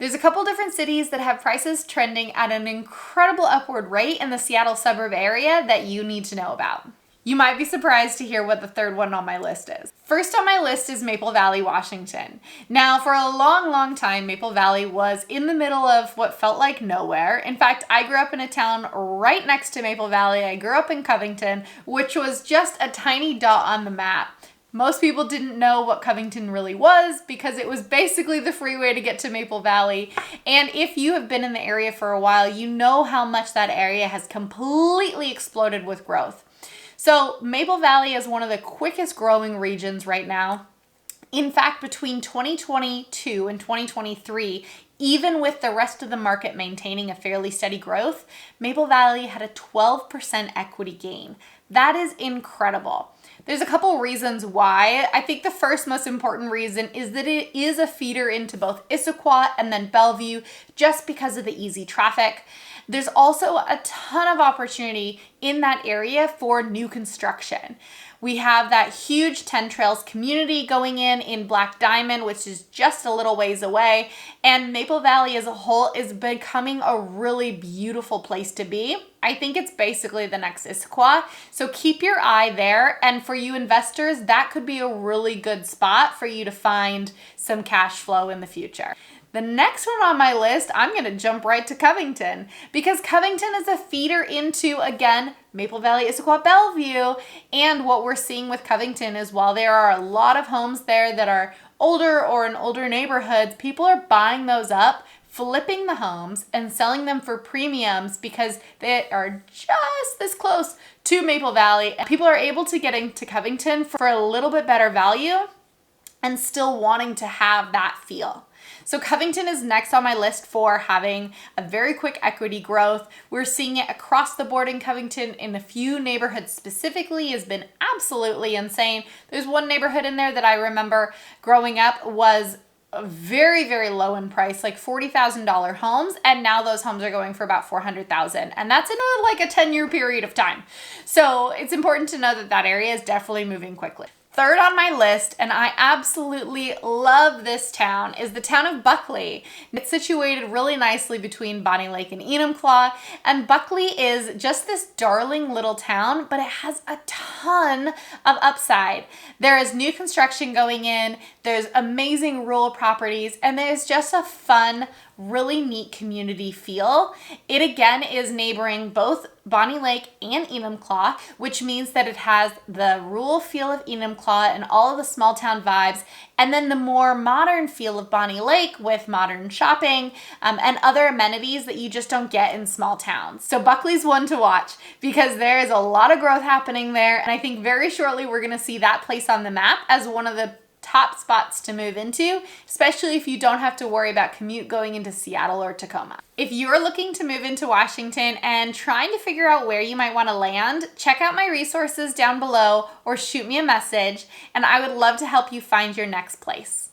There's a couple different cities that have prices trending at an incredible upward rate in the Seattle suburb area that you need to know about. You might be surprised to hear what the third one on my list is. First on my list is Maple Valley, Washington. Now, for a long time, Maple Valley was in the middle of what felt like nowhere. In fact, I grew up in a town right next to Maple Valley. I grew up in Covington, which was just a tiny dot on the map. Most people didn't know what Covington really was because it was basically the freeway to get to Maple Valley. And if you have been in the area for a while, you know how much that area has completely exploded with growth. So Maple Valley is one of the quickest growing regions right now. In fact, between 2022 and 2023, even with the rest of the market maintaining a fairly steady growth, Maple Valley had a 12% equity gain. That is incredible. There's a couple reasons why. I think the first most important reason is that it is a feeder into both Issaquah and then Bellevue just because of the easy traffic. There's also a ton of opportunity in that area for new construction. We have that huge 10 Trails community going in Black Diamond, which is just a little ways away. And Maple Valley as a whole is becoming a really beautiful place to be. I think it's basically the next Issaquah. So keep your eye there. And for you investors, that could be a really good spot for you to find some cash flow in the future. The next one on my list, I'm going to jump right to Covington because Covington is a feeder into, again, Maple Valley, Issaquah, Bellevue. And what we're seeing with Covington is while there are a lot of homes there that are older or in older neighborhoods, people are buying those up, flipping the homes and selling them for premiums because they are just this close to Maple Valley. And people are able to get into Covington for a little bit better value and still wanting to have that feel. So Covington is next on my list for having a very quick equity growth. We're seeing it across the board in Covington. In a few neighborhoods specifically has been absolutely insane. There's one neighborhood in there that I remember growing up was very low in price, like $40,000 homes, and now those homes are going for about $400,000, and that's in a 10-year period of time. So it's important to know that that area is definitely moving quickly. Third on my list, and I absolutely love this town, is the town of Buckley. It's situated really nicely between Bonnie Lake and Enumclaw, and Buckley is just this darling little town, but it has a ton of upside. There is new construction going in, there's amazing rural properties, and there's just a fun, really neat community feel. It again is neighboring both Bonnie Lake and Enumclaw, which means that it has the rural feel of Enumclaw and all of the small town vibes, and then the more modern feel of Bonnie Lake with modern shopping and other amenities that you just don't get in small towns. So Buckley's one to watch because there is a lot of growth happening there, and I think very shortly we're going to see that place on the map as one of the top spots to move into, especially if you don't have to worry about commute going into Seattle or Tacoma. If you're looking to move into Washington and trying to figure out where you might want to land, check out my resources down below or shoot me a message, and I would love to help you find your next place.